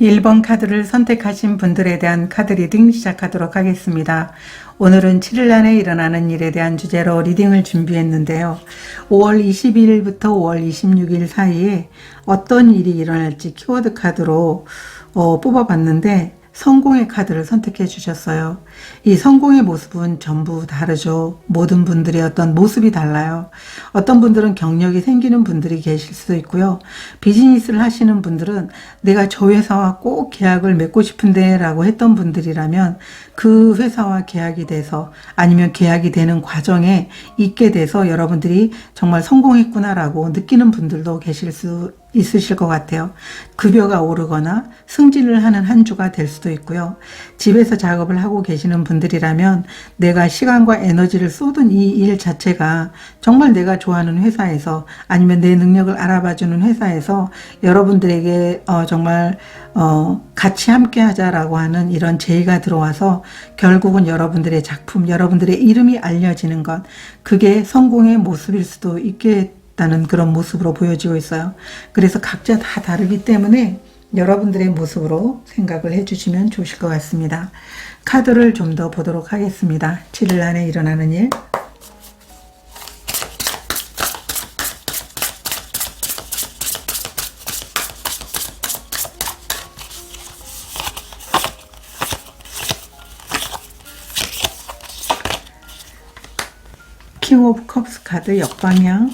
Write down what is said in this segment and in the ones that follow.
1번 카드를 선택하신 분들에 대한 카드 리딩 시작하도록 하겠습니다. 오늘은 7일 안에 일어나는 일에 대한 주제로 리딩을 준비했는데요. 5월 22일부터 5월 26일 사이에 어떤 일이 일어날지 키워드 카드로 뽑아봤는데 성공의 카드를 선택해 주셨어요. 이 성공의 모습은 전부 다르죠. 모든 분들의 어떤 모습이 달라요. 어떤 분들은 경력이 생기는 분들이 계실 수도 있고요. 비즈니스를 하시는 분들은 내가 저 회사와 꼭 계약을 맺고 싶은데 라고 했던 분들이라면 그 회사와 계약이 돼서 아니면 계약이 되는 과정에 있게 돼서 여러분들이 정말 성공했구나라고 느끼는 분들도 계실 수 있으실 것 같아요. 급여가 오르거나 승진을 하는 한 주가 될 수도 있고요. 집에서 작업을 하고 계시는 분들이라면 내가 시간과 에너지를 쏟은 이 일 자체가 정말 내가 좋아하는 회사에서 아니면 내 능력을 알아봐주는 회사에서 여러분들에게 정말 같이 함께 하자라고 하는 이런 제의가 들어와서 결국은 여러분들의 작품, 여러분들의 이름이 알려지는 것, 그게 성공의 모습일 수도 있겠다는 그런 모습으로 보여지고 있어요. 그래서 각자 다 다르기 때문에 여러분들의 모습으로 생각을 해주시면 좋으실 것 같습니다. 카드를 좀 더 보도록 하겠습니다. 7일 안에 일어나는 일. 킹 오브 컵스 카드 역방향,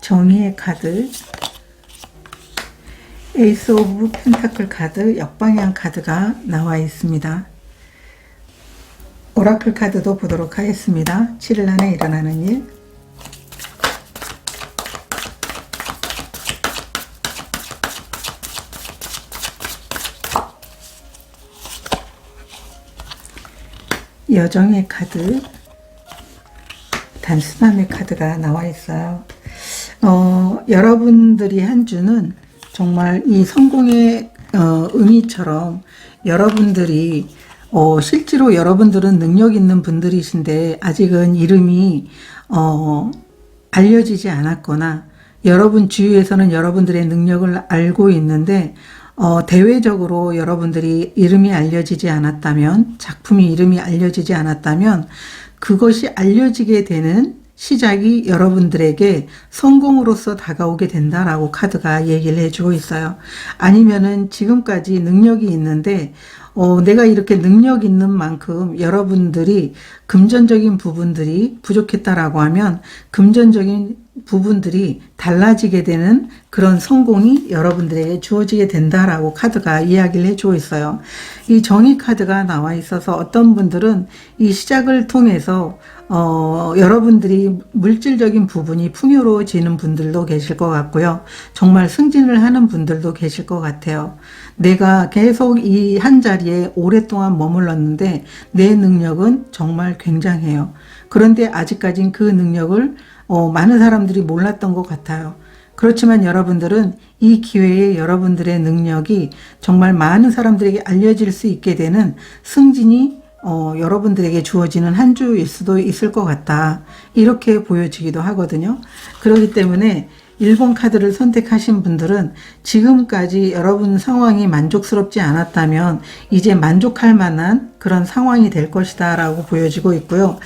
정의의 카드, 에이스 오브 펜타클 카드 역방향 카드가 나와 있습니다. 오라클 카드도 보도록 하겠습니다. 7일 안에 일어나는 일. 여정의 카드, 단순함의 카드가 나와 있어요. 여러분들이 한 주는 정말 이 성공의 의미처럼 여러분들이 실제로 여러분들은 능력 있는 분들이신데 아직은 이름이 알려지지 않았거나 여러분 주위에서는 여러분들의 능력을 알고 있는데 대외적으로 여러분들이 이름이 알려지지 않았다면, 작품이 이름이 알려지지 않았다면 그것이 알려지게 되는 시작이 여러분들에게 성공으로서 다가오게 된다라고 카드가 얘기를 해주고 있어요. 아니면은 지금까지 능력이 있는데 내가 이렇게 능력 있는 만큼 여러분들이 금전적인 부분들이 부족했다라고 하면 금전적인 부분들이 달라지게 되는 그런 성공이 여러분들에게 주어지게 된다라고 카드가 이야기를 해주고 있어요. 이 정의 카드가 나와 있어서 어떤 분들은 이 시작을 통해서 여러분들이 물질적인 부분이 풍요로워지는 분들도 계실 것 같고요. 정말 승진을 하는 분들도 계실 것 같아요. 내가 계속 이 한 자리에 오랫동안 머물렀는데 내 능력은 정말 굉장해요. 그런데 아직까진 그 능력을 많은 사람들이 몰랐던 것 같아요. 그렇지만 여러분들은 이 기회에 여러분들의 능력이 정말 많은 사람들에게 알려질 수 있게 되는 승진이 여러분들에게 주어지는 한 주일 수도 있을 것 같다. 이렇게 보여지기도 하거든요. 그렇기 때문에 1번 카드를 선택하신 분들은 지금까지 여러분 상황이 만족스럽지 않았다면 이제 만족할 만한 그런 상황이 될 것이다 라고 보여지고 있고요.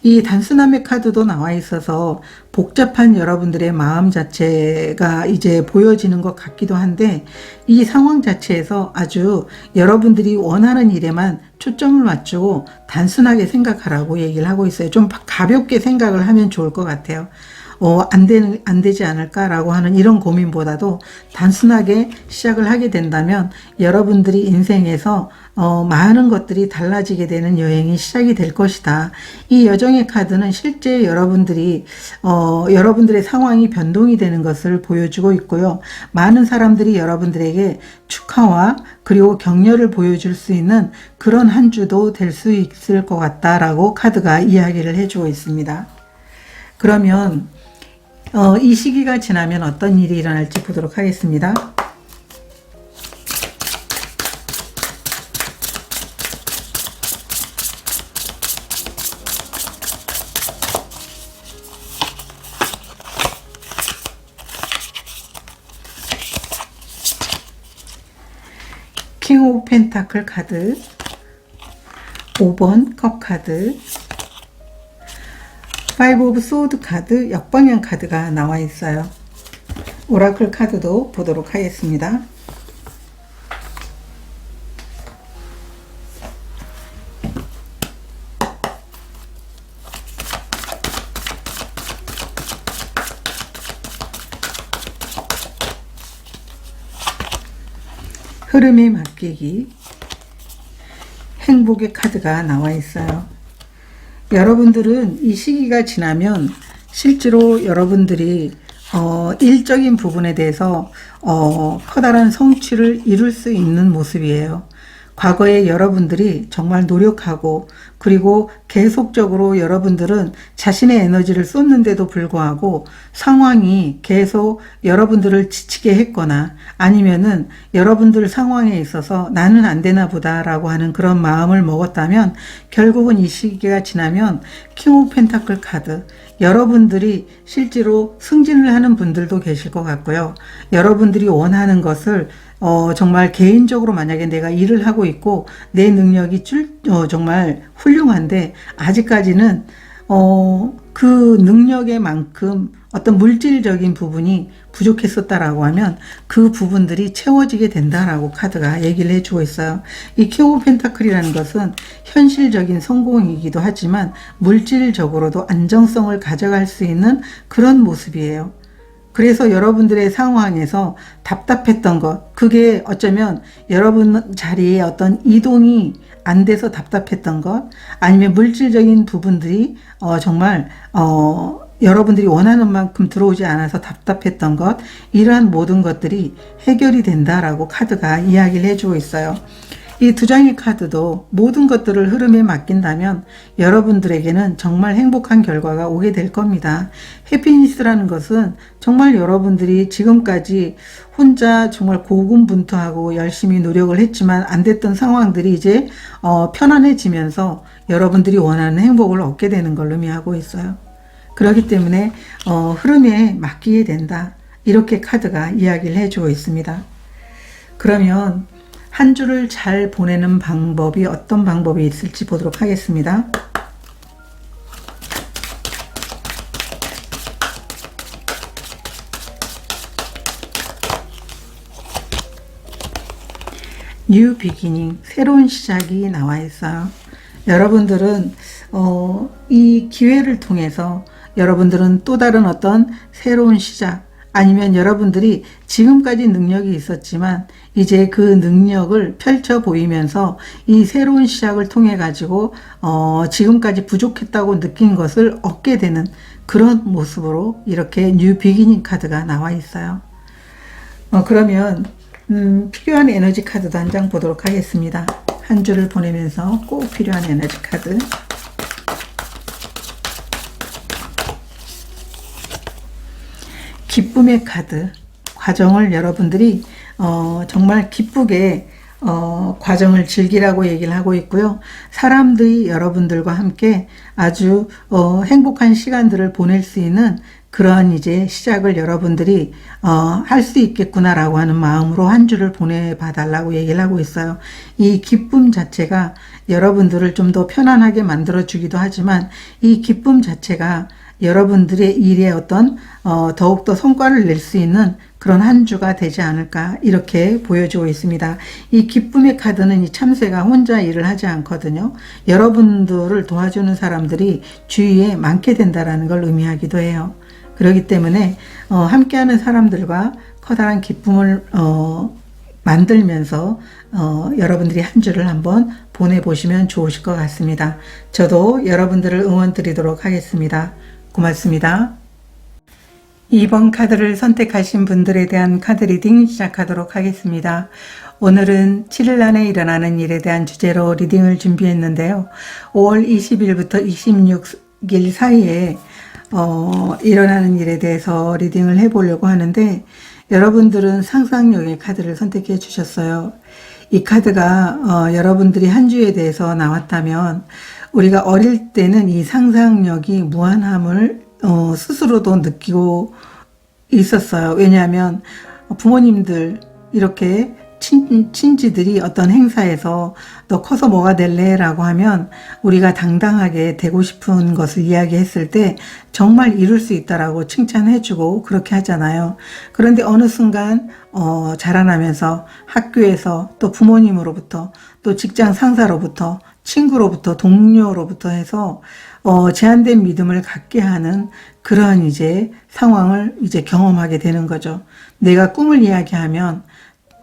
이 단순함의 카드도 나와 있어서 복잡한 여러분들의 마음 자체가 이제 보여지는 것 같기도 한데 이 상황 자체에서 아주 여러분들이 원하는 일에만 초점을 맞추고 단순하게 생각하라고 얘기를 하고 있어요. 좀 가볍게 생각을 하면 좋을 것 같아요. 안 되지 않을까라고 하는 이런 고민보다도 단순하게 시작을 하게 된다면 여러분들이 인생에서 많은 것들이 달라지게 되는 여행이 시작이 될 것이다. 이 여정의 카드는 실제 여러분들이 여러분들의 상황이 변동이 되는 것을 보여주고 있고요. 많은 사람들이 여러분들에게 축하와 그리고 격려를 보여줄 수 있는 그런 한 주도 될 수 있을 것 같다라고 카드가 이야기를 해주고 있습니다. 그러면 이 시기가 지나면 어떤 일이 일어날지 보도록 하겠습니다. 킹 오브 펜타클 카드, 5번 컵 카드, 5 오브 소드 카드, 역방향 카드가 나와 있어요. 오라클 카드도 보도록 하겠습니다. 흐름에 맡기기, 행복의 카드가 나와 있어요. 여러분들은 이 시기가 지나면 실제로 여러분들이 일적인 부분에 대해서 커다란 성취를 이룰 수 있는 모습이에요. 과거에 여러분들이 정말 노력하고 그리고 계속적으로 여러분들은 자신의 에너지를 쏟는데도 불구하고 상황이 계속 여러분들을 지치게 했거나 아니면은 여러분들 상황에 있어서 나는 안 되나 보다라고 하는 그런 마음을 먹었다면 결국은 이 시기가 지나면 킹 오브 펜타클 카드, 여러분들이 실제로 승진을 하는 분들도 계실 것 같고요. 여러분들이 원하는 것을 정말 개인적으로 만약에 내가 일을 하고 있고 내 능력이 정말 훌륭한데 아직까지는 그 능력의 만큼 어떤 물질적인 부분이 부족했었다라고 하면 그 부분들이 채워지게 된다라고 카드가 얘기를 해주고 있어요. 이 킹 오브 펜타클이라는 것은 현실적인 성공이기도 하지만 물질적으로도 안정성을 가져갈 수 있는 그런 모습이에요. 그래서 여러분들의 상황에서 답답했던 것, 그게 어쩌면 여러분 자리에 어떤 이동이 안 돼서 답답했던 것, 아니면 물질적인 부분들이 정말 여러분들이 원하는 만큼 들어오지 않아서 답답했던 것, 이러한 모든 것들이 해결이 된다라고 카드가 이야기를 해주고 있어요. 이 두 장의 카드도 모든 것들을 흐름에 맡긴다면 여러분들에게는 정말 행복한 결과가 오게 될 겁니다. 해피니스라는 것은 정말 여러분들이 지금까지 혼자 정말 고군분투하고 열심히 노력을 했지만 안 됐던 상황들이 이제 편안해지면서 여러분들이 원하는 행복을 얻게 되는 걸 의미하고 있어요. 그렇기 때문에 흐름에 맡기게 된다. 이렇게 카드가 이야기를 해주고 있습니다. 그러면 한 주를 잘 보내는 방법이 어떤 방법이 있을지 보도록 하겠습니다. 뉴 비기닝, 새로운 시작이 나와 있어요. 여러분들은 이 기회를 통해서 여러분들은 또 다른 어떤 새로운 시작, 아니면 여러분들이 지금까지 능력이 있었지만 이제 그 능력을 펼쳐 보이면서 이 새로운 시작을 통해 가지고 지금까지 부족했다고 느낀 것을 얻게 되는 그런 모습으로 이렇게 뉴 비기닝 카드가 나와 있어요. 그러면 필요한 에너지 카드도 한 장 보도록 하겠습니다. 한 주를 보내면서 꼭 필요한 에너지 카드. 기쁨의 카드, 과정을 여러분들이 정말 기쁘게 과정을 즐기라고 얘기를 하고 있고요. 사람들이 여러분들과 함께 아주 행복한 시간들을 보낼 수 있는 그러한 이제 시작을 여러분들이 할 수 있겠구나라고 하는 마음으로 한 주를 보내봐 달라고 얘기를 하고 있어요. 이 기쁨 자체가 여러분들을 좀 더 편안하게 만들어 주기도 하지만 이 기쁨 자체가 여러분들의 일에 어떤 더욱더 성과를 낼 수 있는 그런 한 주가 되지 않을까 이렇게 보여주고 있습니다. 이 기쁨의 카드는 이 참새가 혼자 일을 하지 않거든요. 여러분들을 도와주는 사람들이 주위에 많게 된다는 걸 의미하기도 해요. 그렇기 때문에 함께하는 사람들과 커다란 기쁨을 만들면서 여러분들이 한 주를 한번 보내보시면 좋으실 것 같습니다. 저도 여러분들을 응원 드리도록 하겠습니다. 고맙습니다. 2번 카드를 선택하신 분들에 대한 카드 리딩 시작하도록 하겠습니다. 오늘은 7일 안에 일어나는 일에 대한 주제로 리딩을 준비했는데요. 5월 20일부터 26일 사이에 일어나는 일에 대해서 리딩을 해보려고 하는데 여러분들은 상상력의 카드를 선택해 주셨어요. 이 카드가 여러분들이 한 주에 대해서 나왔다면 우리가 어릴 때는 이 상상력이 무한함을 스스로도 느끼고 있었어요. 왜냐하면 부모님들 이렇게 친지들이 어떤 행사에서 너 커서 뭐가 될래? 라고 하면 우리가 당당하게 되고 싶은 것을 이야기했을 때 정말 이룰 수 있다라고 칭찬해주고 그렇게 하잖아요. 그런데 어느 순간 자라나면서 학교에서 또 부모님으로부터 또 직장 상사로부터 친구로부터 동료로부터 해서 제한된 믿음을 갖게 하는 그러한 이제 상황을 이제 경험하게 되는 거죠. 내가 꿈을 이야기하면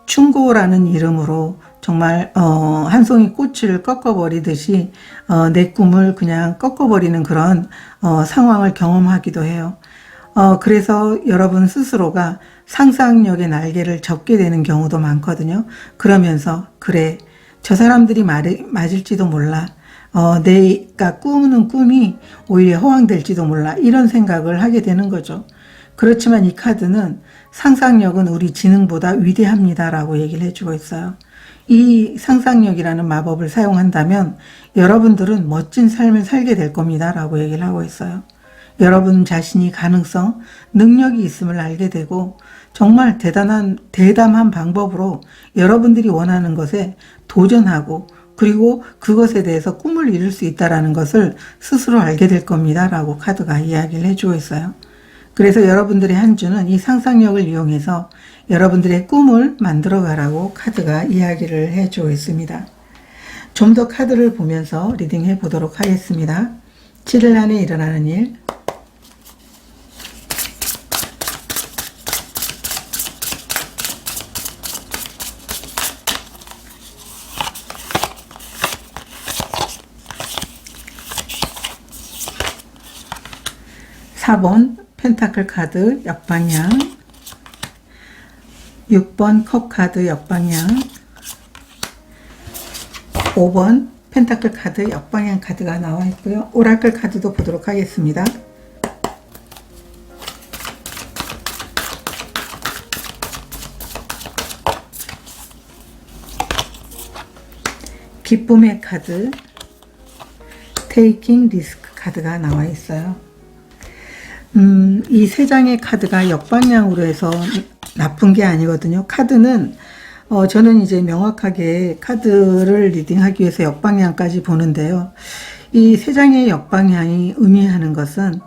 충고라는 이름으로 정말 한 송이 꽃을 꺾어버리듯이 내 꿈을 그냥 꺾어버리는 그런 상황을 경험하기도 해요. 그래서 여러분 스스로가 상상력의 날개를 접게 되는 경우도 많거든요. 그러면서 그래 저 사람들이 맞을지도 몰라. 내가 꾸는 꿈이 오히려 허황될지도 몰라. 이런 생각을 하게 되는 거죠. 그렇지만 이 카드는 상상력은 우리 지능보다 위대합니다라고 얘기를 해주고 있어요. 이 상상력이라는 마법을 사용한다면 여러분들은 멋진 삶을 살게 될 겁니다라고 얘기를 하고 있어요. 여러분 자신이 가능성, 능력이 있음을 알게 되고 정말 대담한 방법으로 여러분들이 원하는 것에 도전하고 그리고 그것에 대해서 꿈을 이룰 수 있다는 것을 스스로 알게 될 겁니다 라고 카드가 이야기를 해주고 있어요. 그래서 여러분들의 한 주는 이 상상력을 이용해서 여러분들의 꿈을 만들어 가라고 카드가 이야기를 해주고 있습니다. 좀 더 카드를 보면서 리딩해 보도록 하겠습니다. 7일 안에 일어나는 일, (4번) 펜타클 카드 역방향, 6번 컵 카드 역방향, 5번 펜타클 카드 역방향 카드가 나와 있고요. 오라클 카드도 보도록 하겠습니다. 기쁨의 카드, 테이킹 리스크 카드가 나와 있어요. 이 세 장의 카드가 역방향으로 해서 나쁜 게 아니거든요. 카드는 저는 이제 명확하게 카드를 리딩하기 위해서 역방향까지 보는데요. 이 세 장의 역방향이 의미하는 것은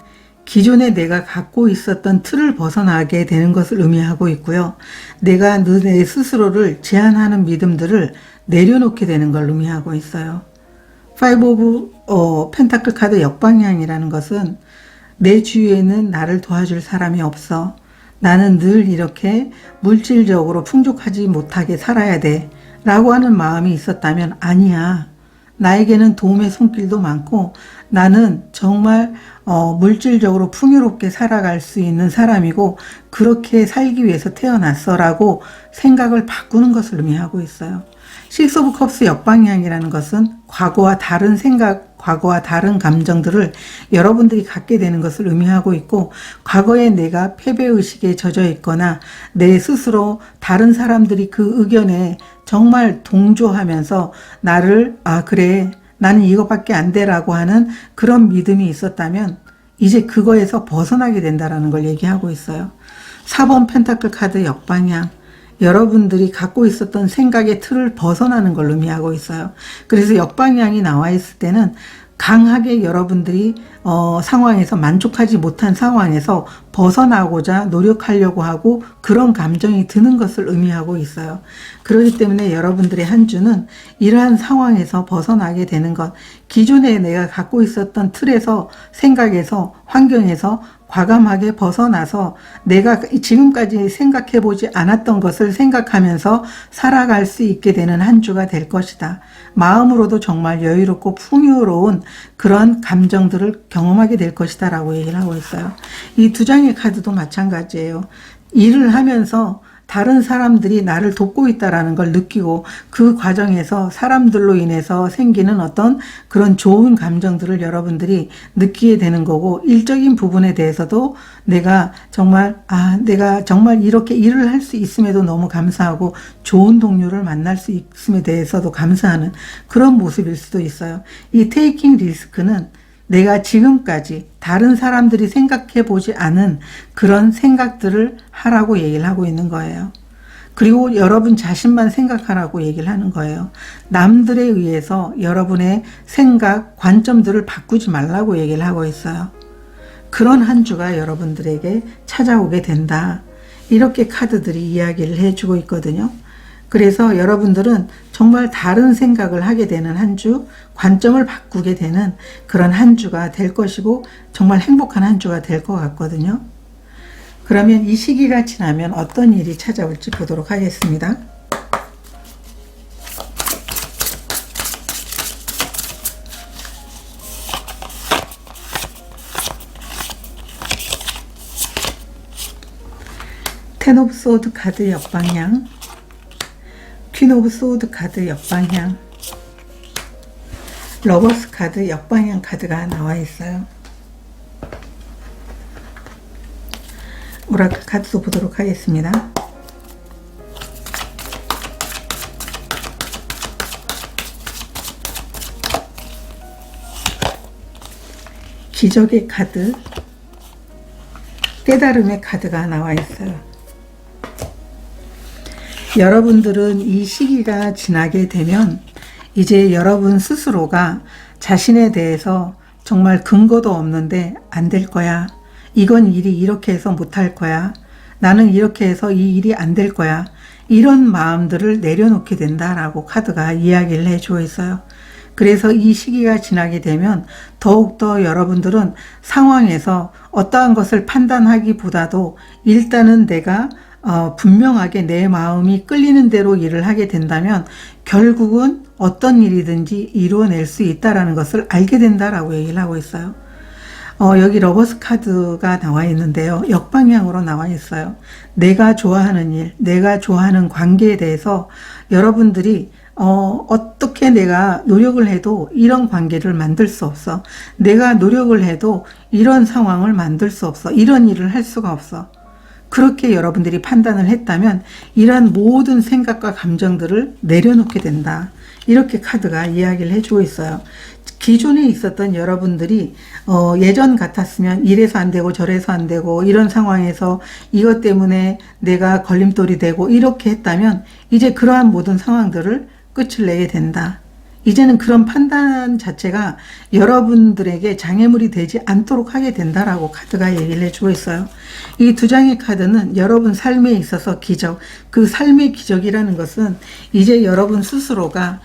기존에 내가 갖고 있었던 틀을 벗어나게 되는 것을 의미하고 있고요. 내가 내 스스로를 제한하는 믿음들을 내려놓게 되는 걸 의미하고 있어요. 5 오브 펜타클 카드 역방향이라는 것은 내 주위에는 나를 도와줄 사람이 없어. 나는 늘 이렇게 물질적으로 풍족하지 못하게 살아야 돼. 라고 하는 마음이 있었다면 아니야. 나에게는 도움의 손길도 많고 나는 정말 물질적으로 풍요롭게 살아갈 수 있는 사람이고 그렇게 살기 위해서 태어났어 라고 생각을 바꾸는 것을 의미하고 있어요. 6 오브 컵스 역방향이라는 것은 과거와 다른 생각, 과거와 다른 감정들을 여러분들이 갖게 되는 것을 의미하고 있고 과거에 내가 패배의식에 젖어 있거나 내 스스로 다른 사람들이 그 의견에 정말 동조하면서 나를 그래 나는 이것밖에 안 돼라고 하는 그런 믿음이 있었다면 이제 그거에서 벗어나게 된다는 걸 얘기하고 있어요. 4번 펜타클 카드 역방향, 여러분들이 갖고 있었던 생각의 틀을 벗어나는 걸 의미하고 있어요. 그래서 역방향이 나와 있을 때는 강하게 여러분들이 상황에서 만족하지 못한 상황에서 벗어나고자 노력하려고 하고 그런 감정이 드는 것을 의미하고 있어요. 그렇기 때문에 여러분들의 한 주는 이러한 상황에서 벗어나게 되는 것, 기존에 내가 갖고 있었던 틀에서 생각에서 환경에서 과감하게 벗어나서 내가 지금까지 생각해보지 않았던 것을 생각하면서 살아갈 수 있게 되는 한 주가 될 것이다. 마음으로도 정말 여유롭고 풍요로운 그런 감정들을 경험하게 될 것이다 라고 얘기를 하고 있어요. 이 두 장의 카드도 마찬가지예요. 일을 하면서 다른 사람들이 나를 돕고 있다는 걸 느끼고 그 과정에서 사람들로 인해서 생기는 어떤 그런 좋은 감정들을 여러분들이 느끼게 되는 거고 일적인 부분에 대해서도 내가 정말 이렇게 일을 할 수 있음에도 너무 감사하고 좋은 동료를 만날 수 있음에 대해서도 감사하는 그런 모습일 수도 있어요. 이 테이킹 리스크는 내가 지금까지 다른 사람들이 생각해 보지 않은 그런 생각들을 하라고 얘기를 하고 있는 거예요. 그리고 여러분 자신만 생각하라고 얘기를 하는 거예요. 남들에 의해서 여러분의 생각, 관점들을 바꾸지 말라고 얘기를 하고 있어요. 그런 한 주가 여러분들에게 찾아오게 된다. 이렇게 카드들이 이야기를 해주고 있거든요. 그래서 여러분들은 정말 다른 생각을 하게 되는 한 주, 관점을 바꾸게 되는 그런 한 주가 될 것이고 정말 행복한 한 주가 될 것 같거든요. 그러면 이 시기가 지나면 어떤 일이 찾아올지 보도록 하겠습니다. 텐 오브 소드 카드 역방향, 퀸 오브 소드 카드 역방향, 러버스 카드 역방향 카드가 나와 있어요. 오라클 카드도 보도록 하겠습니다. 기적의 카드, 깨달음의 카드가 나와 있어요. 여러분들은 이 시기가 지나게 되면 이제 여러분 스스로가 자신에 대해서 정말 근거도 없는데 안 될 거야. 이건 일이 이렇게 해서 못할 거야. 나는 이렇게 해서 이 일이 안 될 거야. 이런 마음들을 내려놓게 된다라고 카드가 이야기를 해주고 있어요. 그래서 이 시기가 지나게 되면 더욱더 여러분들은 상황에서 어떠한 것을 판단하기보다도 일단은 내가 분명하게 내 마음이 끌리는 대로 일을 하게 된다면 결국은 어떤 일이든지 이루어낼 수 있다라는 것을 알게 된다라고 얘기를 하고 있어요. 여기 러버스 카드가 나와 있는데요. 역방향으로 나와 있어요. 내가 좋아하는 일, 내가 좋아하는 관계에 대해서 여러분들이 어떻게 내가 노력을 해도 이런 관계를 만들 수 없어. 내가 노력을 해도 이런 상황을 만들 수 없어. 이런 일을 할 수가 없어. 그렇게 여러분들이 판단을 했다면 이러한 모든 생각과 감정들을 내려놓게 된다. 이렇게 카드가 이야기를 해주고 있어요. 기존에 있었던 여러분들이 예전 같았으면 이래서 안 되고 저래서 안 되고 이런 상황에서 이것 때문에 내가 걸림돌이 되고 이렇게 했다면 이제 그러한 모든 상황들을 끝을 내게 된다. 이제는 그런 판단 자체가 여러분들에게 장애물이 되지 않도록 하게 된다라고 카드가 얘기를 해주고 있어요. 이 두 장의 카드는 여러분 삶에 있어서 기적, 그 삶의 기적이라는 것은 이제 여러분 스스로가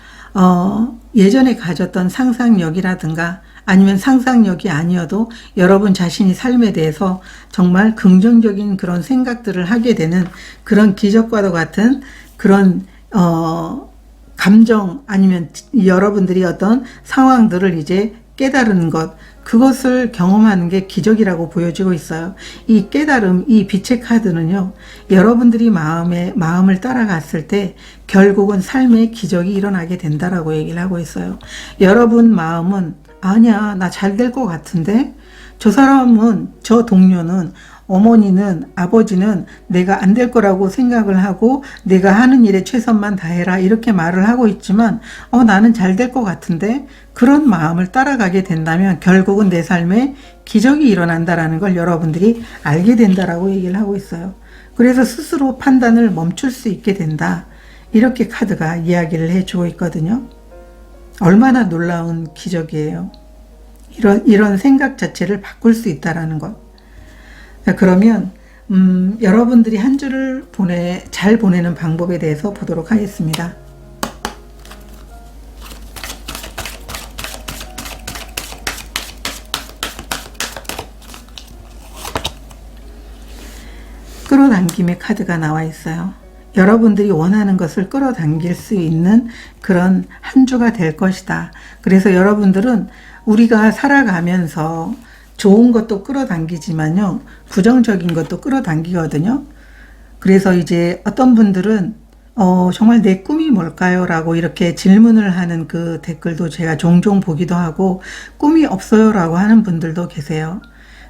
예전에 가졌던 상상력이라든가 아니면 상상력이 아니어도 여러분 자신이 삶에 대해서 정말 긍정적인 그런 생각들을 하게 되는 그런 기적과도 같은 그런 감정 아니면 여러분들이 어떤 상황들을 이제 깨달은 것, 그것을 경험하는 게 기적이라고 보여지고 있어요. 이 깨달음, 이 빛의 카드는요, 여러분들이 마음을 따라갔을 때 결국은 삶의 기적이 일어나게 된다라고 얘기를 하고 있어요. 여러분 마음은 아니야, 나 잘 될 것 같은데, 저 사람은, 저 동료는, 어머니는, 아버지는 내가 안 될 거라고 생각을 하고 내가 하는 일에 최선만 다해라 이렇게 말을 하고 있지만 나는 잘 될 것 같은데, 그런 마음을 따라가게 된다면 결국은 내 삶에 기적이 일어난다라는 걸 여러분들이 알게 된다라고 얘기를 하고 있어요. 그래서 스스로 판단을 멈출 수 있게 된다. 이렇게 카드가 이야기를 해주고 있거든요. 얼마나 놀라운 기적이에요. 이런 생각 자체를 바꿀 수 있다라는 것. 그러면 여러분들이 한 주를 잘 보내는 방법에 대해서 보도록 하겠습니다. 끌어당김의 카드가 나와 있어요. 여러분들이 원하는 것을 끌어당길 수 있는 그런 한 주가 될 것이다. 그래서 여러분들은 우리가 살아가면서 좋은 것도 끌어당기지만요, 부정적인 것도 끌어당기거든요. 그래서 이제 어떤 분들은 정말 내 꿈이 뭘까요? 라고 이렇게 질문을 하는 그 댓글도 제가 종종 보기도 하고, 꿈이 없어요 라고 하는 분들도 계세요.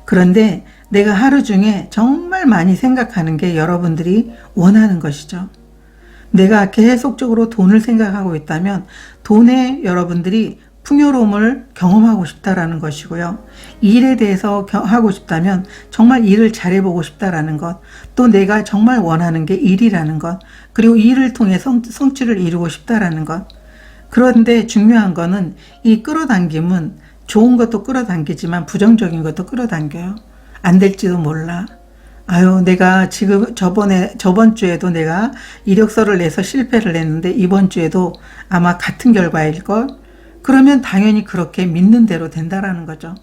그런데 내가 하루 중에 정말 많이 생각하는 게 여러분들이 원하는 것이죠. 내가 계속적으로 돈을 생각하고 있다면 돈에 여러분들이 풍요로움을 경험하고 싶다라는 것이고요. 일에 대해서 하고 싶다면 정말 일을 잘해보고 싶다라는 것, 또 내가 정말 원하는 게 일이라는 것, 그리고 일을 통해 성취를 이루고 싶다라는 것. 그런데 중요한 거는 이 끌어당김은 좋은 것도 끌어당기지만 부정적인 것도 끌어당겨요. 안 될지도 몰라. 아유, 내가 지금 저번 주에도 내가 이력서를 내서 실패를 했는데 이번 주에도 아마 같은 결과일걸? 그러면 당연히 그렇게 믿는 대로 된다라는 거죠.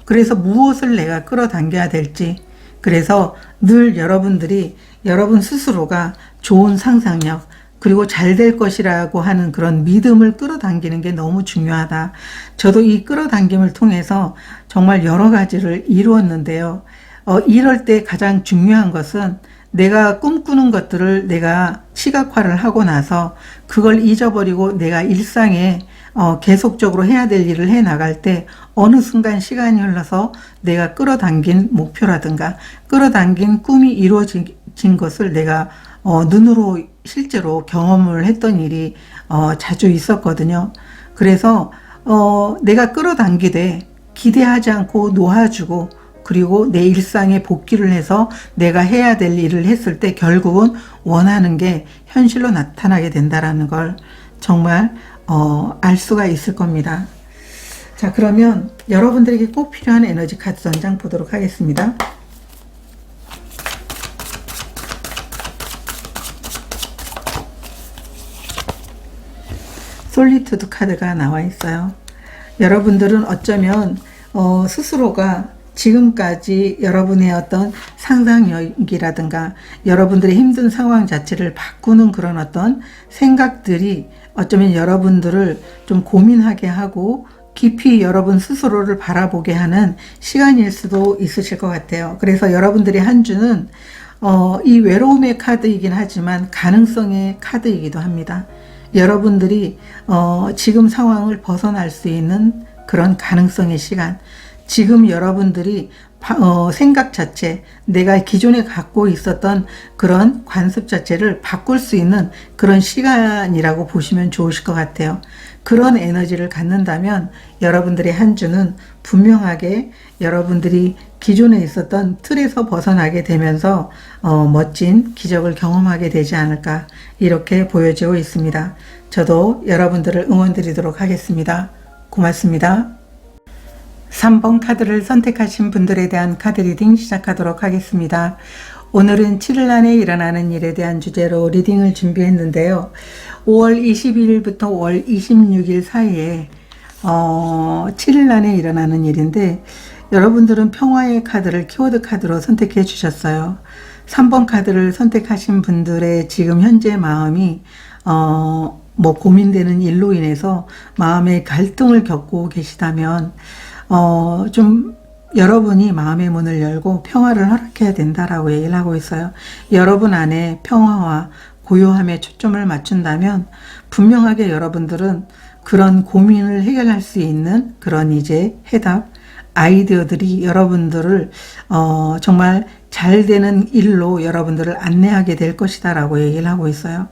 그래서 무엇을 내가 끌어당겨야 될지, 그래서 늘 여러분들이 여러분 스스로가 좋은 상상력, 그리고 잘 될 것이라고 하는 그런 믿음을 끌어당기는 게 너무 중요하다. 저도 이 끌어당김을 통해서 정말 여러 가지를 이루었는데요. 이럴 때 가장 중요한 것은 내가 꿈꾸는 것들을 내가 시각화를 하고 나서 그걸 잊어버리고 내가 일상에 계속적으로 해야 될 일을 해 나갈 때 어느 순간 시간이 흘러서 내가 끌어당긴 목표라든가 끌어당긴 꿈이 이루어진 것을 내가 눈으로 실제로 경험을 했던 일이 자주 있었거든요. 그래서 내가 끌어당기되 기대하지 않고 놓아주고 그리고 내 일상에 복귀를 해서 내가 해야 될 일을 했을 때 결국은 원하는 게 현실로 나타나게 된다라는 걸 정말 알 수가 있을 겁니다. 자, 그러면 여러분들에게 꼭 필요한 에너지 카드 전장 보도록 하겠습니다. 솔리투드 카드가 나와 있어요. 여러분들은 어쩌면 스스로가 지금까지 여러분의 어떤 상상력이라든가 여러분들의 힘든 상황 자체를 바꾸는 그런 어떤 생각들이 어쩌면 여러분들을 좀 고민하게 하고 깊이 여러분 스스로를 바라보게 하는 시간일 수도 있으실 것 같아요. 그래서 여러분들의 한 주는 이 외로움의 카드이긴 하지만 가능성의 카드이기도 합니다. 여러분들이 지금 상황을 벗어날 수 있는 그런 가능성의 시간, 지금 여러분들이 생각 자체, 내가 기존에 갖고 있었던 그런 관습 자체를 바꿀 수 있는 그런 시간이라고 보시면 좋으실 것 같아요. 그런 에너지를 갖는다면 여러분들의 한 주는 분명하게 여러분들이 기존에 있었던 틀에서 벗어나게 되면서 멋진 기적을 경험하게 되지 않을까 이렇게 보여지고 있습니다. 저도 여러분들을 응원드리도록 하겠습니다. 고맙습니다. 3번 카드를 선택하신 분들에 대한 카드 리딩 시작하도록 하겠습니다. 오늘은 7일 안에 일어나는 일에 대한 주제로 리딩을 준비했는데요. 5월 22일부터 5월 26일 사이에 7일 안에 일어나는 일인데 여러분들은 평화의 카드를 키워드 카드로 선택해 주셨어요. 3번 카드를 선택하신 분들의 지금 현재 마음이 고민되는 일로 인해서 마음의 갈등을 겪고 계시다면 좀 여러분이 마음의 문을 열고 평화를 허락해야 된다라고 얘기를 하고 있어요. 여러분 안에 평화와 고요함에 초점을 맞춘다면 분명하게 여러분들은 그런 고민을 해결할 수 있는 그런 이제 해답, 아이디어들이 여러분들을 정말 잘 되는 일로 여러분들을 안내하게 될 것이다 라고 얘기를 하고 있어요.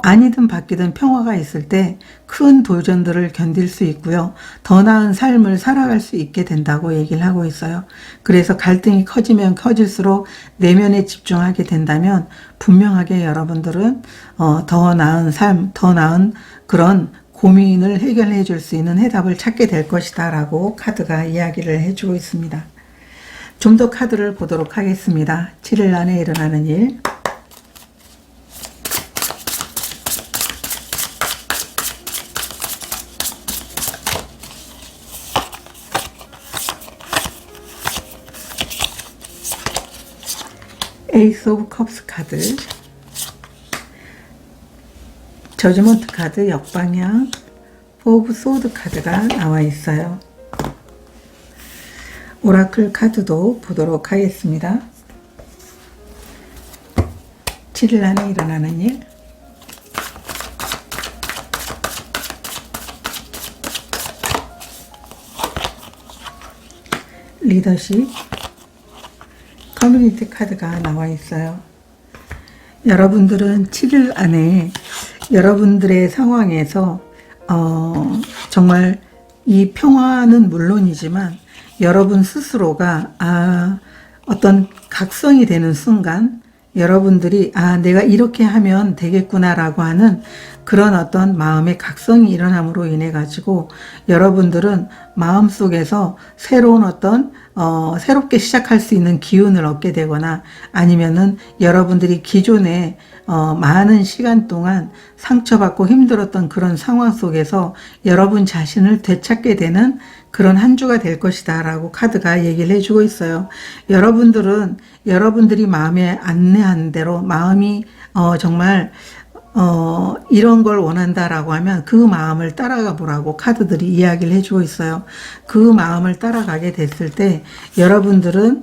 아니든 바뀌든 평화가 있을 때 큰 도전들을 견딜 수 있고요. 더 나은 삶을 살아갈 수 있게 된다고 얘기를 하고 있어요. 그래서 갈등이 커지면 커질수록 내면에 집중하게 된다면 분명하게 여러분들은 더 나은 삶, 더 나은 그런 고민을 해결해 줄 수 있는 해답을 찾게 될 것이다 라고 카드가 이야기를 해주고 있습니다. 좀 더 카드를 보도록 하겠습니다. 7일 안에 일어나는 일. 에이스 오브 컵스 카드, 저지먼트 카드 역방향, 오브 소드 카드가 나와 있어요. 오라클 카드도 보도록 하겠습니다. 7일 안에 일어나는 일. 리더십, 커뮤니티 카드가 나와 있어요. 여러분들은 7일 안에 여러분들의 상황에서 정말 이 평화는 물론이지만 여러분 스스로가 어떤 각성이 되는 순간 여러분들이 내가 이렇게 하면 되겠구나라고 하는 그런 어떤 마음의 각성이 일어남으로 인해 가지고 여러분들은 마음속에서 새로운 어떤 새롭게 시작할 수 있는 기운을 얻게 되거나 아니면은 여러분들이 기존에 많은 시간 동안 상처받고 힘들었던 그런 상황 속에서 여러분 자신을 되찾게 되는 그런 한 주가 될 것이다 라고 카드가 얘기를 해주고 있어요. 여러분들은 여러분들이 마음에 안내한 대로 마음이 정말 이런 걸 원한다라고 하면 그 마음을 따라가 보라고 카드들이 이야기를 해주고 있어요. 그 마음을 따라가게 됐을 때 여러분들은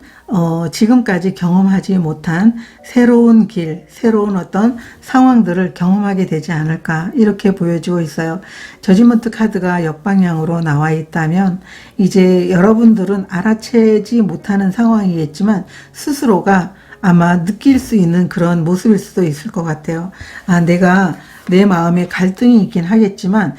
지금까지 경험하지 못한 새로운 길, 새로운 어떤 상황들을 경험하게 되지 않을까 이렇게 보여지고 있어요. 저지먼트 카드가 역방향으로 나와 있다면 이제 여러분들은 알아채지 못하는 상황이겠지만 스스로가 아마 느낄 수 있는 그런 모습일 수도 있을 것 같아요. 내가 내 마음에 갈등이 있긴 하겠지만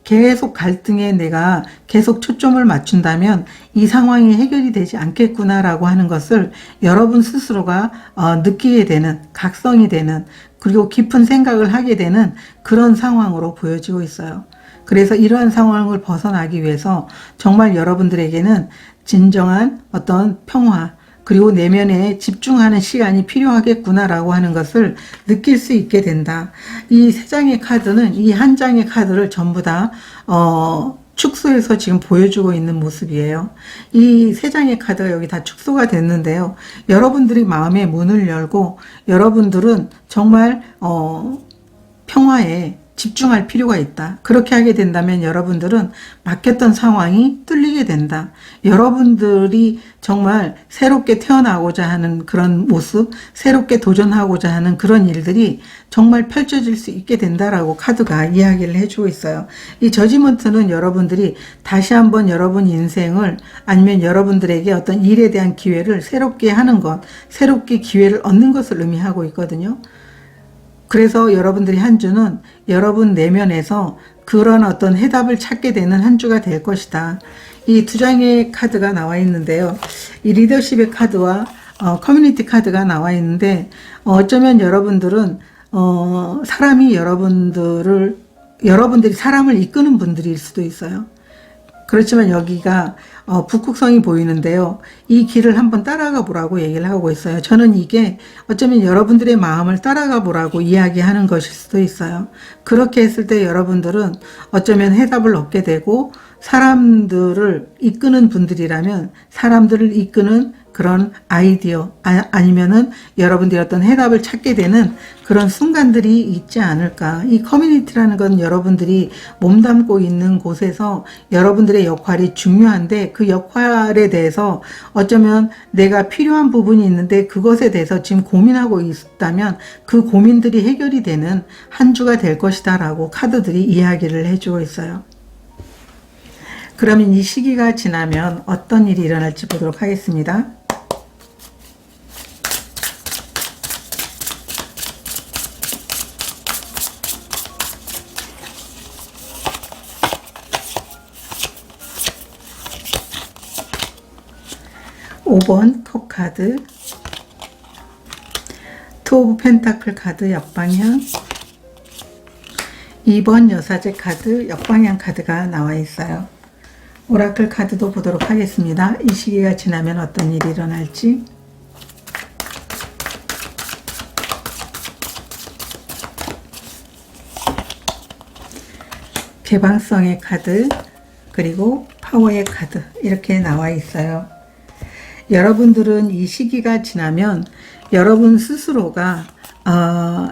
계속 갈등에 내가 계속 초점을 맞춘다면 이 상황이 해결이 되지 않겠구나라고 하는 것을 여러분 스스로가 느끼게 되는, 각성이 되는, 그리고 깊은 생각을 하게 되는 그런 상황으로 보여지고 있어요. 그래서 이러한 상황을 벗어나기 위해서 정말 여러분들에게는 진정한 어떤 평화, 그리고 내면에 집중하는 시간이 필요하겠구나라고 하는 것을 느낄 수 있게 된다. 이 세 장의 카드는 이 한 장의 카드를 전부 다 축소해서 지금 보여주고 있는 모습이에요. 이 세 장의 카드가 여기 다 축소가 됐는데요. 여러분들이 마음의 문을 열고 여러분들은 정말 평화에 집중할 필요가 있다. 그렇게 하게 된다면 여러분들은 막혔던 상황이 뚫리게 된다. 여러분들이 정말 새롭게 태어나고자 하는 그런 모습, 새롭게 도전하고자 하는 그런 일들이 정말 펼쳐질 수 있게 된다라고 카드가 이야기를 해주고 있어요. 이 저지먼트는 여러분들이 다시 한번 여러분 인생을 아니면 여러분들에게 어떤 일에 대한 기회를 새롭게 하는 것, 새롭게 기회를 얻는 것을 의미하고 있거든요. 그래서 여러분들이 한 주는 여러분 내면에서 그런 어떤 해답을 찾게 되는 한 주가 될 것이다. 이 두 장의 카드가 나와 있는데요. 이 리더십의 카드와 커뮤니티 카드가 나와 있는데 어쩌면 여러분들은 사람이 여러분들이 사람을 이끄는 분들일 수도 있어요. 그렇지만 여기가 북극성이 보이는데요. 이 길을 한번 따라가 보라고 얘기를 하고 있어요. 저는 이게 어쩌면 여러분들의 마음을 따라가 보라고 이야기하는 것일 수도 있어요. 그렇게 했을 때 여러분들은 어쩌면 해답을 얻게 되고 사람들을 이끄는 분들이라면 사람들을 이끄는 그런 아이디어 아니면은 여러분들이 어떤 해답을 찾게 되는 그런 순간들이 있지 않을까. 이 커뮤니티라는 건 여러분들이 몸담고 있는 곳에서 여러분들의 역할이 중요한데 그 역할에 대해서 어쩌면 내가 필요한 부분이 있는데 그것에 대해서 지금 고민하고 있다면 그 고민들이 해결이 되는 한 주가 될 것이다 라고 카드들이 이야기를 해주고 있어요. 그러면 이 시기가 지나면 어떤 일이 일어날지 보도록 하겠습니다. (5번) 컵 카드, 투 오브 펜타클 카드 역방향, 2번 여사제 카드 역방향 카드가 나와 있어요. 오라클 카드도 보도록 하겠습니다. 이 시기가 지나면 어떤 일이 일어날지. 개방성의 카드, 그리고 파워의 카드 이렇게 나와 있어요. 여러분들은 이 시기가 지나면 여러분 스스로가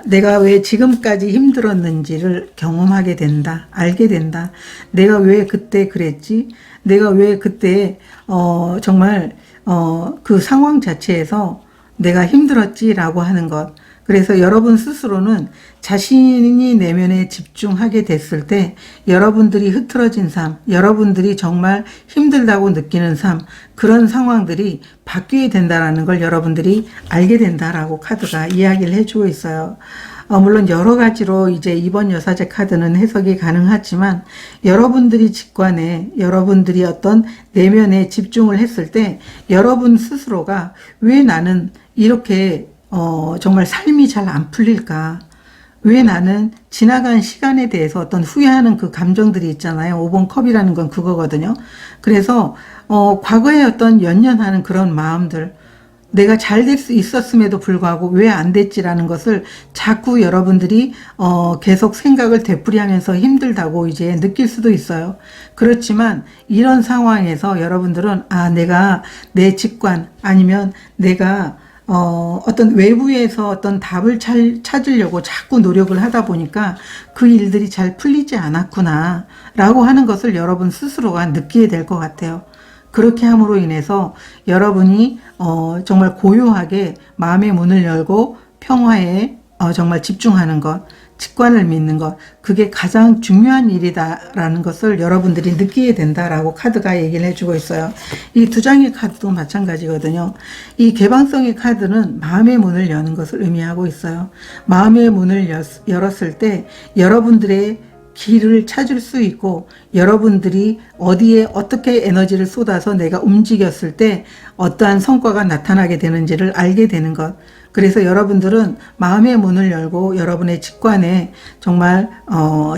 내가 왜 지금까지 힘들었는지를 경험하게 된다. 알게 된다. 내가 왜 그때 그랬지? 내가 왜 그때 정말 그 상황 자체에서 내가 힘들었지라고 하는 것. 그래서 여러분 스스로는 자신이 내면에 집중하게 됐을 때 여러분들이 흐트러진 삶, 여러분들이 정말 힘들다고 느끼는 삶, 그런 상황들이 바뀌게 된다라는 걸 여러분들이 알게 된다라고 카드가 이야기를 해주고 있어요. 물론 여러 가지로 이제 이번 여사제 카드는 해석이 가능하지만 여러분들이 직관에 여러분들이 어떤 내면에 집중을 했을 때 여러분 스스로가 왜 나는 이렇게 정말 삶이 잘 안 풀릴까? 왜 나는 지나간 시간에 대해서 어떤 후회하는 그 감정들이 있잖아요. 5번 컵이라는 건 그거거든요. 그래서 과거에 어떤 연연하는 그런 마음들, 내가 잘 될 수 있었음에도 불구하고 왜 안 됐지라는 것을 자꾸 여러분들이 계속 생각을 되풀이하면서 힘들다고 이제 느낄 수도 있어요. 그렇지만 이런 상황에서 여러분들은 내가 내 직관 아니면 내가 어떤 외부에서 어떤 답을 찾으려고 자꾸 노력을 하다 보니까 그 일들이 잘 풀리지 않았구나 라고 하는 것을 여러분 스스로가 느끼게 될 것 같아요. 그렇게 함으로 인해서 여러분이 정말 고요하게 마음의 문을 열고 평화에 정말 집중하는 것, 직관을 믿는 것, 그게 가장 중요한 일이다라는 것을 여러분들이 느끼게 된다라고 카드가 얘기를 해주고 있어요. 이 두 장의 카드도 마찬가지거든요. 이 개방성의 카드는 마음의 문을 여는 것을 의미하고 있어요. 마음의 문을 열었을 때 여러분들의 길을 찾을 수 있고 여러분들이 어디에 어떻게 에너지를 쏟아서 내가 움직였을 때 어떠한 성과가 나타나게 되는지를 알게 되는 것. 그래서 여러분들은 마음의 문을 열고 여러분의 직관에 정말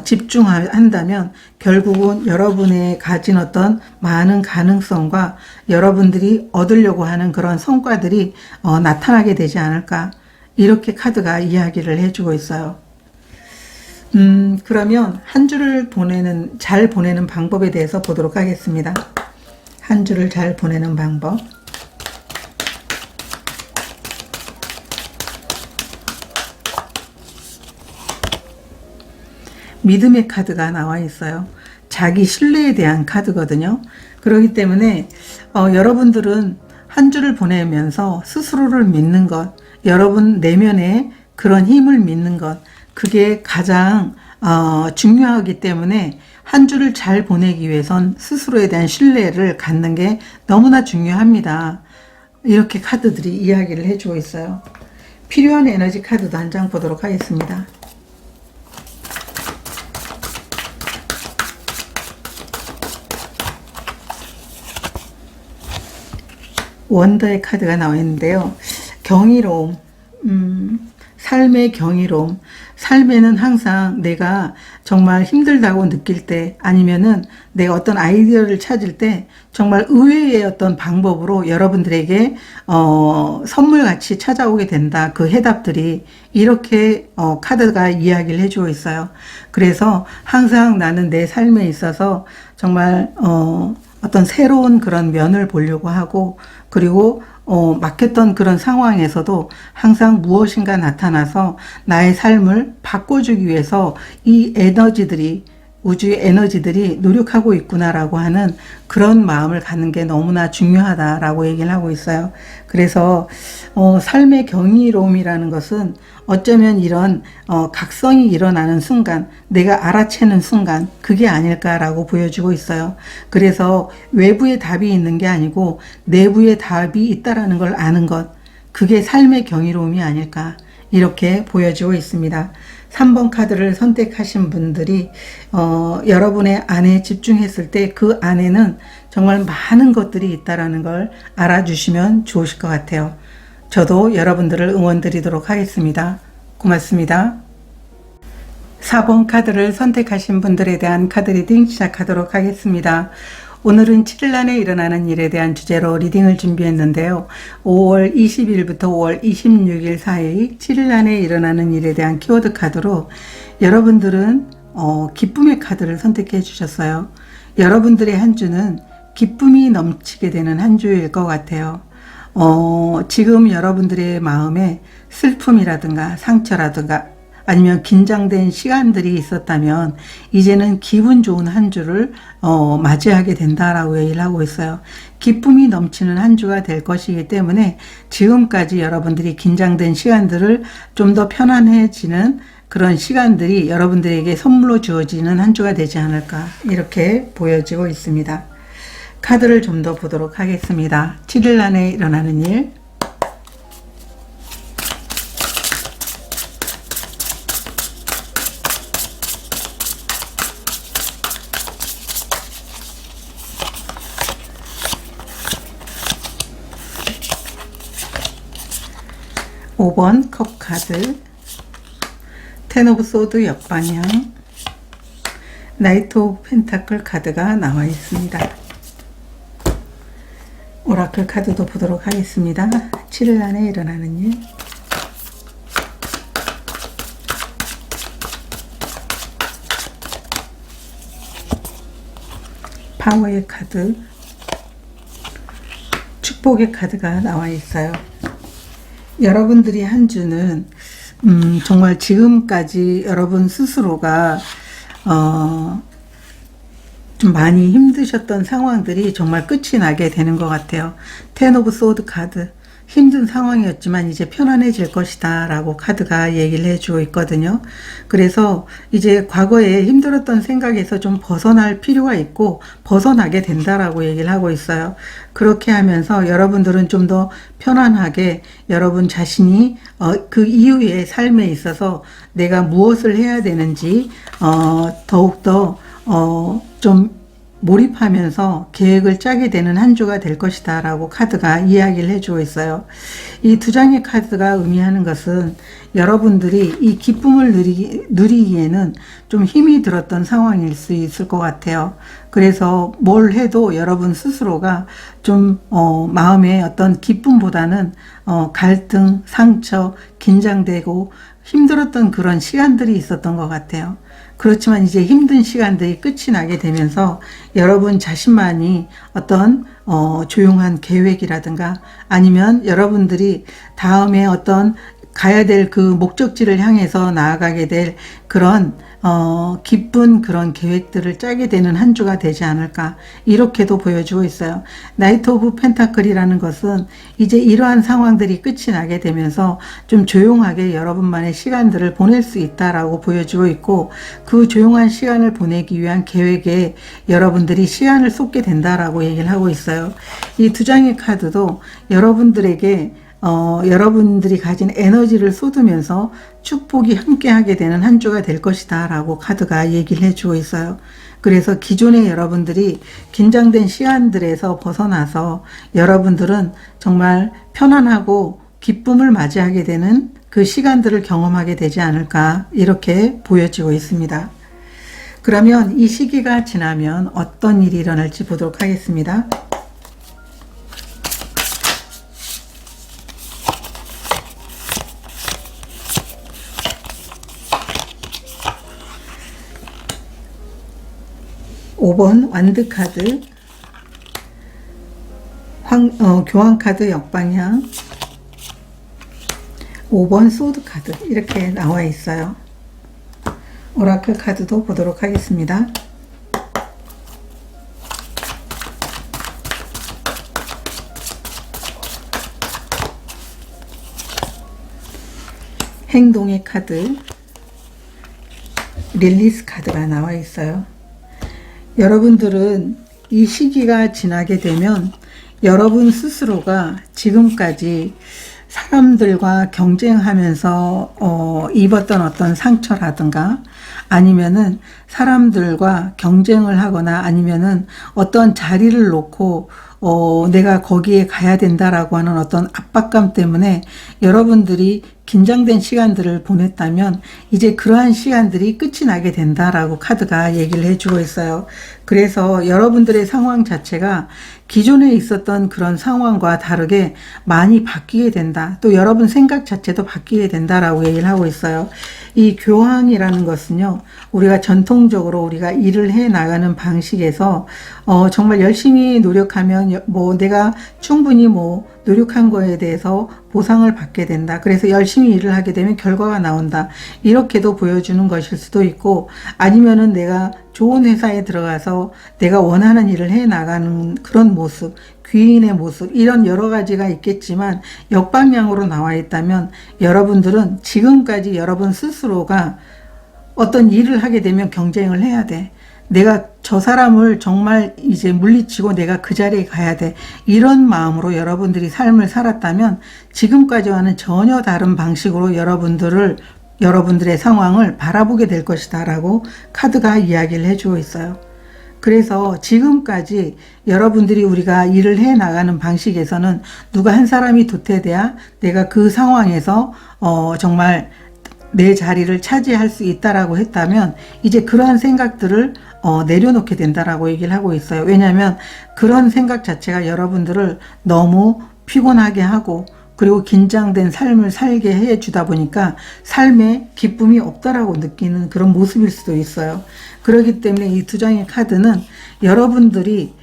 집중한다면 결국은 여러분의 가진 어떤 많은 가능성과 여러분들이 얻으려고 하는 그런 성과들이 나타나게 되지 않을까, 이렇게 카드가 이야기를 해주고 있어요. 그러면 한 주를 잘 보내는 방법에 대해서 보도록 하겠습니다. 한 주를 잘 보내는 방법. 믿음의 카드가 나와 있어요. 자기 신뢰에 대한 카드거든요. 그렇기 때문에 여러분들은 한 주를 보내면서 스스로를 믿는 것, 여러분 내면에 그런 힘을 믿는 것, 그게 가장 중요하기 때문에 한 주를 잘 보내기 위해선 스스로에 대한 신뢰를 갖는 게 너무나 중요합니다. 이렇게 카드들이 이야기를 해주고 있어요. 필요한 에너지 카드도 한 장 보도록 하겠습니다. 원더의 카드가 나와 있는데요. 경이로움, 삶의 경이로움. 삶에는 항상 내가 정말 힘들다고 느낄 때, 아니면은 내가 어떤 아이디어를 찾을 때 정말 의외의 어떤 방법으로 여러분들에게 선물같이 찾아오게 된다. 그 해답들이 이렇게 카드가 이야기를 해주고 있어요. 그래서 항상 나는 내 삶에 있어서 정말 어떤 새로운 그런 면을 보려고 하고, 그리고 막혔던 그런 상황에서도 항상 무엇인가 나타나서 나의 삶을 바꿔주기 위해서 이 에너지들이, 우주의 에너지들이 노력하고 있구나라고 하는 그런 마음을 갖는 게 너무나 중요하다라고 얘기를 하고 있어요. 그래서 삶의 경이로움이라는 것은 어쩌면 이런 각성이 일어나는 순간, 내가 알아채는 순간, 그게 아닐까라고 보여주고 있어요. 그래서 외부에 답이 있는 게 아니고 내부에 답이 있다라는 걸 아는 것, 그게 삶의 경이로움이 아닐까, 이렇게 보여지고 있습니다. 3번 카드를 선택하신 분들이 여러분의 안에 집중했을 때 그 안에는 정말 많은 것들이 있다라는 걸 알아주시면 좋으실 것 같아요. 저도 여러분들을 응원드리도록 하겠습니다. 고맙습니다. 4번 카드를 선택하신 분들에 대한 카드 리딩 시작하도록 하겠습니다. 오늘은 7일 안에 일어나는 일에 대한 주제로 리딩을 준비했는데요. 5월 20일부터 5월 26일 사이 7일 안에 일어나는 일에 대한 키워드 카드로 여러분들은 기쁨의 카드를 선택해 주셨어요. 여러분들의 한 주는 기쁨이 넘치게 되는 한 주일 것 같아요. 지금 여러분들의 마음에 슬픔이라든가 상처라든가 아니면 긴장된 시간들이 있었다면 이제는 기분 좋은 한 주를 맞이하게 된다라고 얘기를 하고 있어요. 기쁨이 넘치는 한 주가 될 것이기 때문에 지금까지 여러분들이 긴장된 시간들을 좀 더 편안해지는 그런 시간들이 여러분들에게 선물로 주어지는 한 주가 되지 않을까, 이렇게 보여지고 있습니다. 카드를 좀 더 보도록 하겠습니다. 7일 안에 일어나는 일, 5번 컵 카드, 텐 오브 소드 역방향, 나이트 오브 펜타클 카드가 나와 있습니다. 오라클 카드도 보도록 하겠습니다. 7일 안에 일어나는 일, 파워의 카드, 축복의 카드가 나와 있어요. 여러분들이 한 주는 정말 지금까지 여러분 스스로가 좀 많이 힘드셨던 상황들이 정말 끝이 나게 되는 것 같아요. 텐 오브 소드 카드, 힘든 상황이었지만 이제 편안해질 것이다 라고 카드가 얘기를 해주고 있거든요. 그래서 이제 과거에 힘들었던 생각에서 좀 벗어날 필요가 있고 벗어나게 된다라고 얘기를 하고 있어요. 그렇게 하면서 여러분들은 좀 더 편안하게 여러분 자신이 그 이후의 삶에 있어서 내가 무엇을 해야 되는지 더욱더 좀 몰입하면서 계획을 짜게 되는 한 주가 될 것이다 라고 카드가 이야기를 해주고 있어요. 이 두 장의 카드가 의미하는 것은 여러분들이 이 기쁨을 누리기에는 좀 힘이 들었던 상황일 수 있을 것 같아요. 그래서 뭘 해도 여러분 스스로가 좀 마음에 어떤 기쁨보다는 갈등, 상처, 긴장되고 힘들었던 그런 시간들이 있었던 것 같아요. 그렇지만 이제 힘든 시간들이 끝이 나게 되면서 여러분 자신만이 어떤 조용한 계획이라든가 아니면 여러분들이 다음에 어떤 가야 될 그 목적지를 향해서 나아가게 될 그런 기쁜 그런 계획들을 짜게 되는 한 주가 되지 않을까, 이렇게도 보여주고 있어요. 나이트 오브 펜타클이라는 것은 이제 이러한 상황들이 끝이 나게 되면서 좀 조용하게 여러분만의 시간들을 보낼 수 있다라고 보여주고 있고, 그 조용한 시간을 보내기 위한 계획에 여러분들이 시간을 쏟게 된다라고 얘기를 하고 있어요. 이 두 장의 카드도 여러분들에게 여러분들이 가진 에너지를 쏟으면서 축복이 함께하게 되는 한 주가 될 것이다 라고 카드가 얘기를 해주고 있어요. 그래서 기존에 여러분들이 긴장된 시간들에서 벗어나서 여러분들은 정말 편안하고 기쁨을 맞이하게 되는 그 시간들을 경험하게 되지 않을까, 이렇게 보여지고 있습니다. 그러면 이 시기가 지나면 어떤 일이 일어날지 보도록 하겠습니다. (5번) 완드 카드, 교환 카드 역방향, (5번) 소드 카드, 이렇게 나와 있어요. 오라클 카드도 보도록 하겠습니다. 행동의 카드, 릴리스 카드가 나와 있어요. 여러분들은 이 시기가 지나게 되면 여러분 스스로가 지금까지 사람들과 경쟁하면서 입었던 어떤 상처라든가 아니면은 사람들과 경쟁을 하거나 아니면은 어떤 자리를 놓고 내가 거기에 가야 된다라고 하는 어떤 압박감 때문에 여러분들이 긴장된 시간들을 보냈다면 이제 그러한 시간들이 끝이 나게 된다라고 카드가 얘기를 해주고 있어요. 그래서 여러분들의 상황 자체가 기존에 있었던 그런 상황과 다르게 많이 바뀌게 된다. 또 여러분 생각 자체도 바뀌게 된다라고 얘기를 하고 있어요. 이 교황이라는 것은요, 우리가 전통적으로 우리가 일을 해 나가는 방식에서 정말 열심히 노력하면 내가 충분히 노력한 거에 대해서 보상을 받게 된다. 그래서 열심히 일을 하게 되면 결과가 나온다. 이렇게도 보여주는 것일 수도 있고, 아니면은 내가 좋은 회사에 들어가서 내가 원하는 일을 해 나가는 그런 모습, 귀인의 모습, 이런 여러 가지가 있겠지만 역방향으로 나와 있다면 여러분들은 지금까지 여러분 스스로가 어떤 일을 하게 되면 경쟁을 해야 돼. 내가 저 사람을 정말 이제 물리치고 내가 그 자리에 가야 돼. 이런 마음으로 여러분들이 삶을 살았다면 지금까지와는 전혀 다른 방식으로 여러분들의 상황을 바라보게 될 것이다 라고 카드가 이야기를 해주고 있어요. 그래서 지금까지 여러분들이 우리가 일을 해 나가는 방식에서는 누가 한 사람이 도태돼야 내가 그 상황에서 정말 내 자리를 차지할 수 있다라고 했다면 이제 그러한 생각들을 내려놓게 된다라고 얘기를 하고 있어요. 왜냐하면 그런 생각 자체가 여러분들을 너무 피곤하게 하고 그리고 긴장된 삶을 살게 해주다 보니까 삶에 기쁨이 없다라고 느끼는 그런 모습일 수도 있어요. 그렇기 때문에 이 두 장의 카드는 여러분들이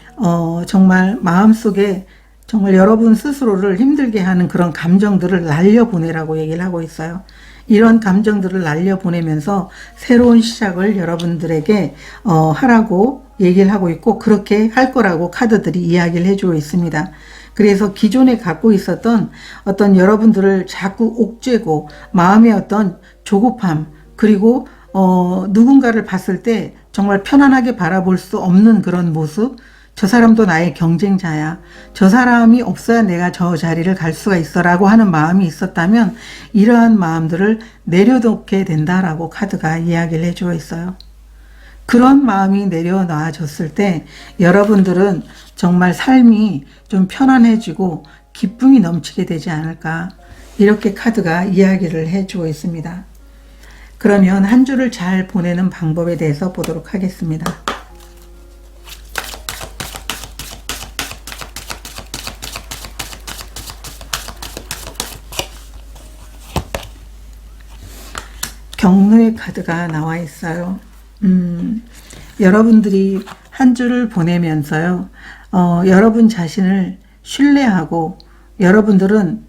정말 마음속에 정말 여러분 스스로를 힘들게 하는 그런 감정들을 날려보내라고 얘기를 하고 있어요. 이런 감정들을 날려보내면서 새로운 시작을 여러분들에게 하라고 얘기를 하고 있고 그렇게 할 거라고 카드들이 이야기를 해주고 있습니다. 그래서 기존에 갖고 있었던 어떤 여러분들을 자꾸 옥죄고 마음의 어떤 조급함 그리고 누군가를 봤을 때 정말 편안하게 바라볼 수 없는 그런 모습, 저 사람도 나의 경쟁자야, 저 사람이 없어야 내가 저 자리를 갈 수가 있어 라고 하는 마음이 있었다면 이러한 마음들을 내려놓게 된다라고 카드가 이야기를 해주고 있어요. 그런 마음이 내려놔졌을 때 여러분들은 정말 삶이 좀 편안해지고 기쁨이 넘치게 되지 않을까, 이렇게 카드가 이야기를 해주고 있습니다. 그러면 한 주를 잘 보내는 방법에 대해서 보도록 하겠습니다. 경로의 카드가 나와 있어요. 여러분들이 한 주를 보내면서요, 여러분 자신을 신뢰하고 여러분들은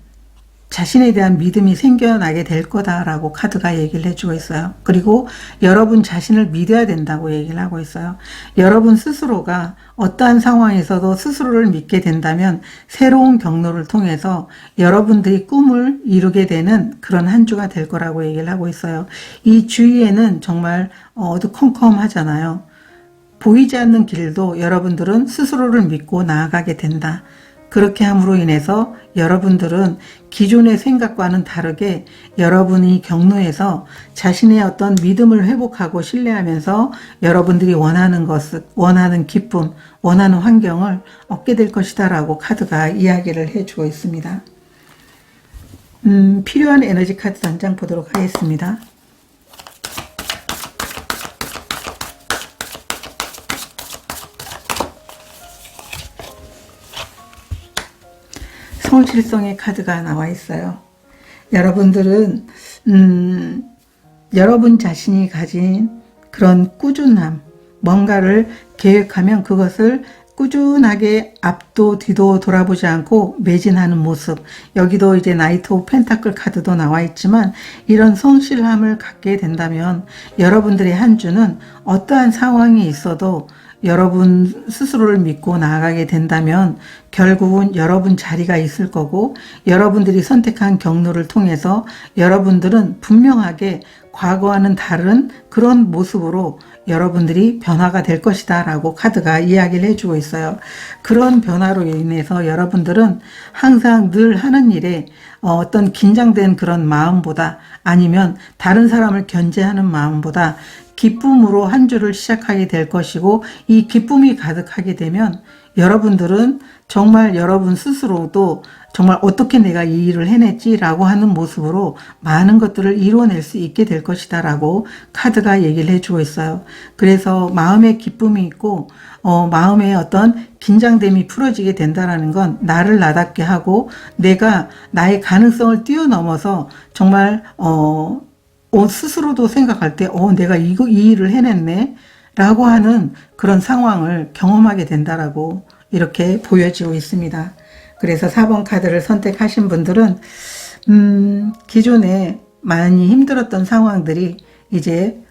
자신에 대한 믿음이 생겨나게 될 거다라고 카드가 얘기를 해주고 있어요. 그리고 여러분 자신을 믿어야 된다고 얘기를 하고 있어요. 여러분 스스로가 어떠한 상황에서도 스스로를 믿게 된다면 새로운 경로를 통해서 여러분들이 꿈을 이루게 되는 그런 한 주가 될 거라고 얘기를 하고 있어요. 이 주위에는 정말 어두컴컴하잖아요. 보이지 않는 길도 여러분들은 스스로를 믿고 나아가게 된다. 그렇게 함으로 인해서 여러분들은 기존의 생각과는 다르게 여러분이 경로에서 자신의 어떤 믿음을 회복하고 신뢰하면서 여러분들이 원하는 것을, 원하는 기쁨, 원하는 환경을 얻게 될 것이다 라고 카드가 이야기를 해주고 있습니다. 필요한 에너지 카드 한 장 보도록 하겠습니다. 성실성의 카드가 나와 있어요. 여러분들은 여러분 자신이 가진 그런 꾸준함, 뭔가를 계획하면 그것을 꾸준하게 앞도 뒤도 돌아보지 않고 매진하는 모습, 여기도 이제 나이트 오브 펜타클 카드도 나와 있지만 이런 성실함을 갖게 된다면 여러분들의 한 주는 어떠한 상황이 있어도 여러분 스스로를 믿고 나아가게 된다면 결국은 여러분 자리가 있을 거고 여러분들이 선택한 경로를 통해서 여러분들은 분명하게 과거와는 다른 그런 모습으로 여러분들이 변화가 될 것이다 라고 카드가 이야기를 해주고 있어요. 그런 변화로 인해서 여러분들은 항상 늘 하는 일에 어떤 긴장된 그런 마음보다 아니면 다른 사람을 견제하는 마음보다 기쁨으로 한 주를 시작하게 될 것이고 이 기쁨이 가득하게 되면 여러분들은 정말 여러분 스스로도 정말 어떻게 내가 이 일을 해냈지 라고 하는 모습으로 많은 것들을 이뤄낼 수 있게 될 것이다 라고 카드가 얘기를 해주고 있어요. 그래서 마음에 기쁨이 있고 마음에 어떤 긴장됨이 풀어지게 된다는 건 나를 나답게 하고 내가 나의 가능성을 뛰어넘어서 정말 스스로도 생각할 때 내가 이 일을 해냈네 라고 하는 그런 상황을 경험하게 된다라고 이렇게 보여지고 있습니다. 그래서 4번 카드를 선택하신 분들은 기존에 많이 힘들었던 상황들이 이제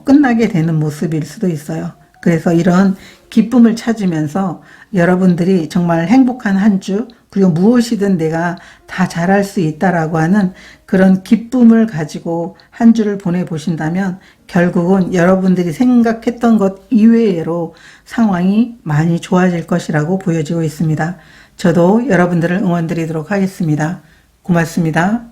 끝나게 되는 모습일 수도 있어요. 그래서 이런 기쁨을 찾으면서 여러분들이 정말 행복한 한 주, 그리고 무엇이든 내가 다 잘할 수 있다라고 하는 그런 기쁨을 가지고 한 주를 보내보신다면 결국은 여러분들이 생각했던 것 이외로 상황이 많이 좋아질 것이라고 보여지고 있습니다. 저도 여러분들을 응원드리도록 하겠습니다. 고맙습니다.